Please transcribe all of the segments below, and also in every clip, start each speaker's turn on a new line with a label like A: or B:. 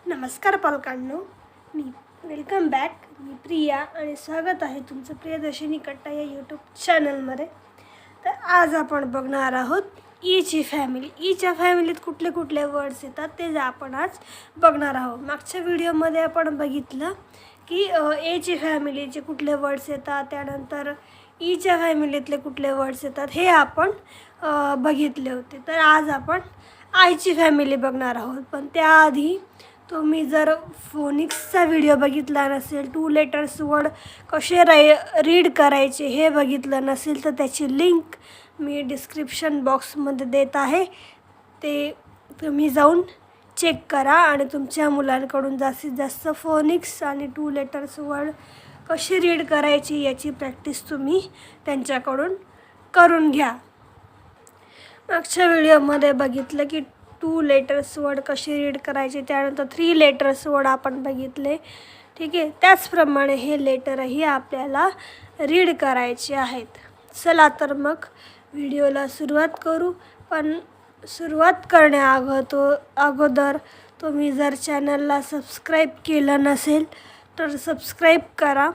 A: नमस्कार पालकांनो, welcome back. मी प्रिया आणि स्वागत आहे तुमचं प्रियदर्शिनी कट्टा या यूट्यूब चॅनलमध्ये. तर आज आपण बघणार आहोत ईची फॅमिली. ईच्या फॅमिलीत कुठले कुठले वर्ड्स येतात ते आपण आज बघणार आहोत. मागच्या व्हिडिओमध्ये आपण बघितलं की एची फॅमिलीचे कुठले वर्ड्स येतात, त्यानंतर ईच्या फॅमिलीतले कुठले वर्ड्स येतात हे आपण बघितले होते. तर आज आपण आयची फॅमिली बघणार आहोत. पण त्याआधी तुम्ही जर फोनिक्सचा व्हिडिओ बघितला नसेल, 2 लेटर्स वर्ड कसे रीड करायचे हे बघितलं नसेल तर त्याची लिंक मी डिस्क्रिप्शन बॉक्समध्ये देत आहे. ते तुम्ही जाऊन चेक करा आणि तुमच्या मुलांकडून जास्तीत जास्त फोनिक्स आणि 2 लेटर्स वर्ड कशी रीड करायची याची प्रॅक्टिस तुम्ही त्यांच्याकडून करून घ्या. मागच्या व्हिडिओमध्ये बघितलं की 2 लेटर्स वर्ड कशी रीड करायचे, त्यानंतर 3 लेटर्स वर्ड आपण बघितले. ठीक आहे, त्याचप्रमाणे हे लेटरही आपल्याला रीड करायचे आहेत. चला तर मग व्हिडिओला सुरुवात करू. पण सुरुवात अगोदर तुम्ही जर चॅनलला सबस्क्राईब केलं नसेल तर सबस्क्राईब करा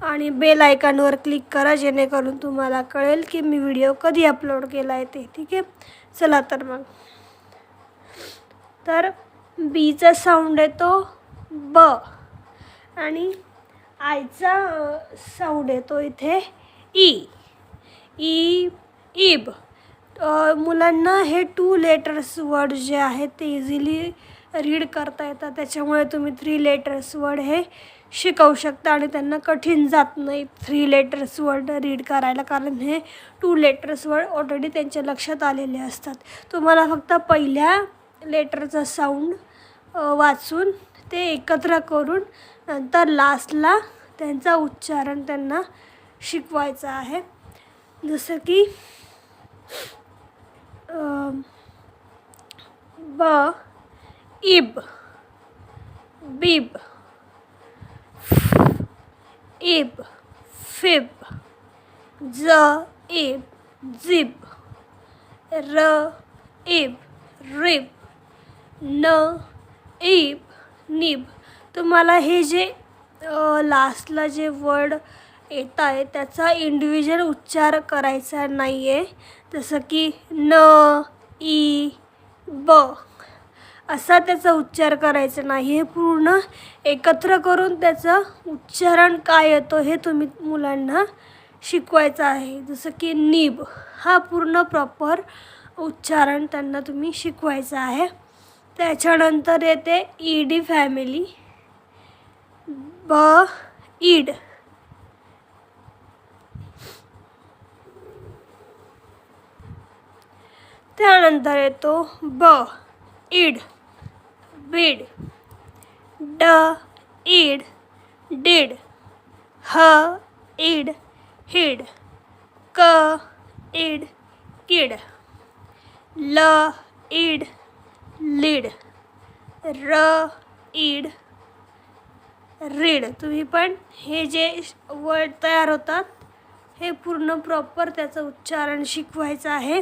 A: आणि बेल आयकॉनवर क्लिक करा, जेणेकरून तुम्हाला कळेल की मी व्हिडिओ कधी अपलोड केला आहे ते. ठीक आहे, चला तर मग. तर बीचा साऊंड येतो ब आणि आयचा साऊंड येतो इथे ई. ईब. मुलांना हे 2 लेटर्स वर्ड जे आहेत ते इझिली रीड करता येतात, त्याच्यामुळे तुम्ही 3 लेटर्स वर्ड हे शिकवू शकता आणि त्यांना कठीण जात नाही 3 लेटर्स वर्ड रीड करायला, कारण हे 2 लेटर्स वर्ड ऑलरेडी त्यांच्या लक्षात आलेले असतात. तुम्हाला फक्त पहिल्या लेटरचा साऊंड वाचून ते एकत्र करून नंतर लास्टला त्यांचा उच्चारण त्यांना शिकवायचा आहे. जसं की ब, इब, बीब, इब, फिब, ज, इब, जिब, र, इब, रिब, न, इब, निब. तुम्हाला हे जे लास्टला जे वर्ड येत आहे त्याचा इंडिव्हिज्युअल उच्चार करायचा नाही आहे. जसं की न, ई, ब असा त्याचा उच्चार करायचा नाही. हे पूर्ण एकत्र करून त्याचं उच्चारण काय येतो हे तुम्ही मुलांना शिकवायचं आहे. जसं की निब हा पूर्ण प्रॉपर उच्चारण त्यांना तुम्ही शिकवायचं आहे. त्याच्यानंतर येते ईडी फॅमिली. ब, ईड. त्यानंतर येतो ब, ईड, बीड, ड, ईड, डीड, ह, ईड, हिड, क, ईड, किड, ल, ईड, लीड, र, ईड, रीड. तुम्ही पण हे जे वर्ड तयार होतात हे पूर्ण प्रॉपर त्याचं उच्चारण शिकवायचं आहे,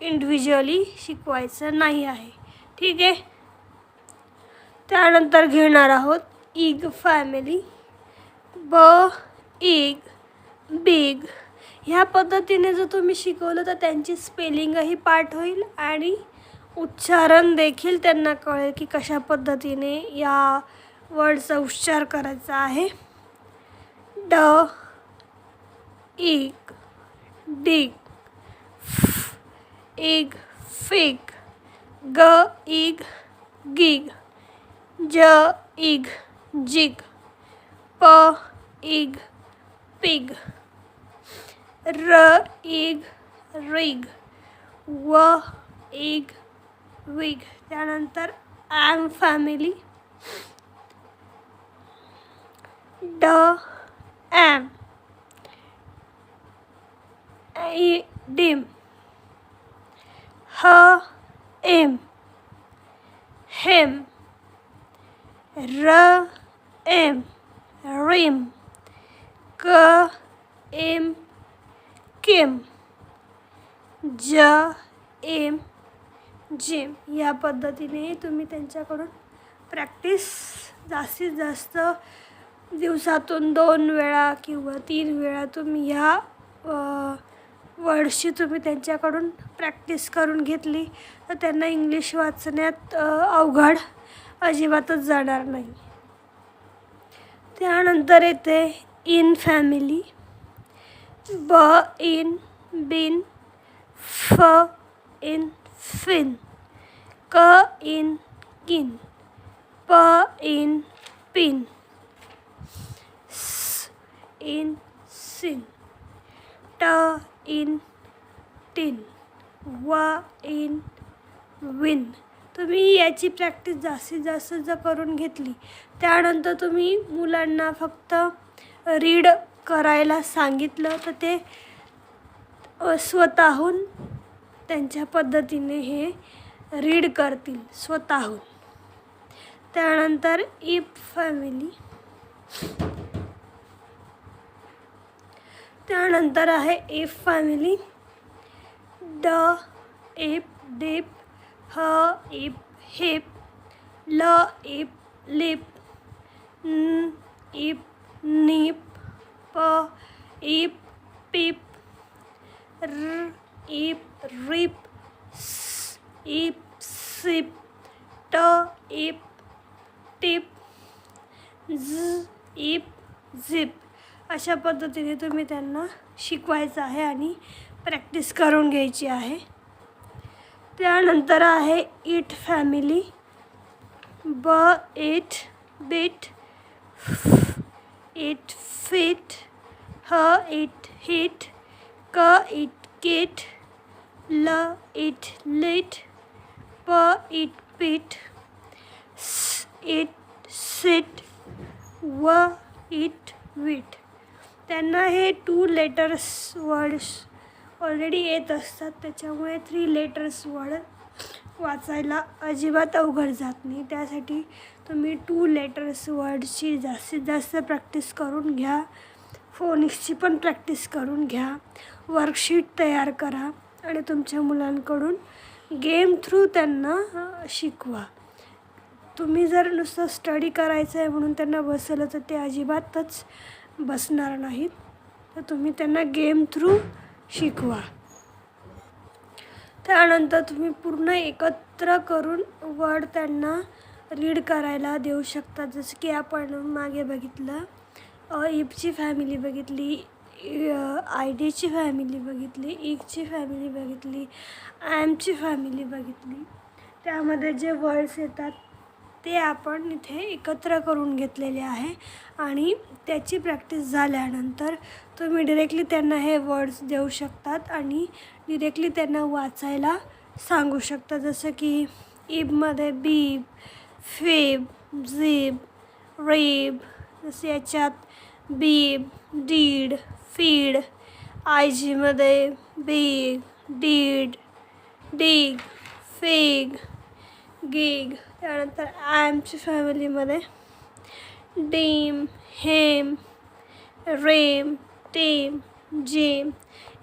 A: इंडिव्हिज्युअली शिकवायचं नाही आहे. ठीक आहे. त्यानंतर घेणार आहोत इग फॅमिली. ब, इग, बिग. ह्या पद्धतीने जर तुम्ही शिकवलं तर त्यांची स्पेलिंगही पाठ होईल आणि उच्चारण देखील त्यांना कळेल की कशा पद्धतीने या वर्डचा उच्चार करायचा आहे. ड, इग, डिग, इग, फिग, ग, इग, गिग, ज, इग, जिग, प, इग, पिग, र, इग, रिग, व, इग, विग. त्यानंतर ॲम फॅमिली. ड, ॲम, ई, डिम, ह, एम, हेम, र, एम, रिम, क, एम, किम, ज, एम, जिम. या पद्धतीने तुम्ही त्यांच्याकडून प्रॅक्टिस जास्तीत जास्त दिवसातून 2 वेळा किंवा 3 वेळा तुम्ही ह्या वर्डची तुम्ही त्यांच्याकडून प्रॅक्टिस करून घेतली तर त्यांना इंग्लिश वाचण्यात अवघड अजिबातच जाणार नाही. त्यानंतर येते इन फॅमिली. ब इन बिन, फ इन फिन, क इन किन, प इन पिन, स इन सिन, ट इन टिन, व इन विन. तुम्ही याची प्रॅक्टिस जास्तीत जास्त जर करून घेतली त्यानंतर तुम्ही मुलांना फक्त रीड करायला सांगितलं तर ते स्वतःहून त्यांच्या पद्धतीने हे रीड करतील स्वतःहून. त्यानंतर इफ फॅमिली. त्यानंतर आहे इफ फॅमिली. ड इफ डीप, ह इफ हिप, ल इफ लिप, न इफ नीप, प इफ पीप, र इफ रिप, स इफ सिप, ट इफ टिप, झ इफ झिप. अशा पद्धतीने तुम्ही त्यांना शिकवायचं आहे आणि प्रॅक्टिस करून घ्यायची आहे. त्यानंतर आहे इट फॅमिली. ब इट बीट, फ इट फिट, ह इट हिट, क इट किट, ल इट लिट, प इट पीट, स इट सिट, व इट विट. त्यांना हे 2 लेटर्स वर्ड्स ऑलरेडी येत असतात त्याच्यामुळे 3 लेटर्स वर्ड वाचायला अजिबात अवघड जात नाही. त्यासाठी तुम्ही 2 लेटर्स वर्डची जास्तीत जास्त प्रॅक्टिस करून घ्या. फोनिक्सची पण प्रॅक्टिस करून घ्या. वर्कशीट तयार करा आणि तुमच्या मुलांकडून गेम थ्रू त्यांना शिकवा. तुम्ही जर नुसतं स्टडी करायचं आहे म्हणून त्यांना बसवलं तर ते अजिबातच बसणार नाहीत. तर तुम्ही त्यांना गेम थ्रू शिकवा. त्यानंतर तुम्ही पूर्ण एकत्र करून वर्ड त्यांना रीड करायला देऊ शकता. जसं की आपण मागे बघितलं इफची फॅमिली बघितली, आय डीची फॅमिली बघितली, इकची फॅमिली बघितली, ॲमची फॅमिली बघितली. त्यामध्ये जे वर्ड्स येतात ते आपण इथे एकत्र करून घेतलेले आहे आणि त्याची प्रॅक्टिस झाल्यानंतर तुम्ही डिरेक्टली त्यांना हे वर्ड्स देऊ शकतात आणि डिरेक्टली त्यांना वाचायला सांगू शकता. जसं की इबमध्ये बीब, फेब, झीब, रेब. जसं याच्यात बीब, डीड, फीड. आय जीमध्ये big, deed, dig, fig, gig. त्यानंतर ॲमची फॅमिलीमध्ये डीम, हेम, रेम, टेम, जेम.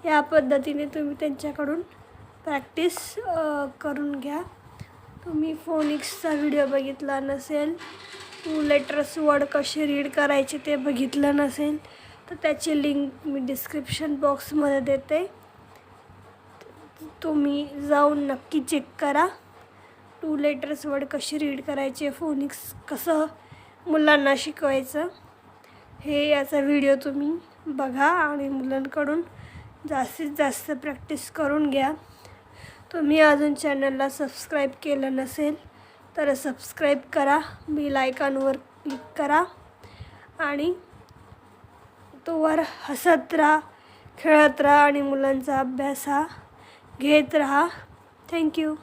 A: या पद्धतीने तुम्ही त्यांच्याकडून प्रॅक्टिस करून घ्या. तुम्ही फोनिक्सचा व्हिडिओ बघितला नसेल, 2 लेटर्स वर्ड कसे रीड करायचे ते बघितलं नसेल तर त्याची लिंक मी डिस्क्रिप्शन बॉक्समध्ये देते. तुम्ही जाऊन नक्की चेक करा. 2 लेटर्स वर्ड कशी रीड करायचे, फोनिक्स कसं मुलांना शिकवायचं हे याचा व्हिडिओ तुम्ही बघा आणि मुलांकडून जास्तीत जास्त प्रॅक्टिस करून घ्या. तुम्ही अजून चॅनलला सबस्क्राईब केलं नसेल तर सबस्क्राईब करा, बेल आयकॉनवर क्लिक करा आणि तोवर हसत राहा, खेळत राहा आणि मुलांचा अभ्यास हा घेत राहा. थँक्यू.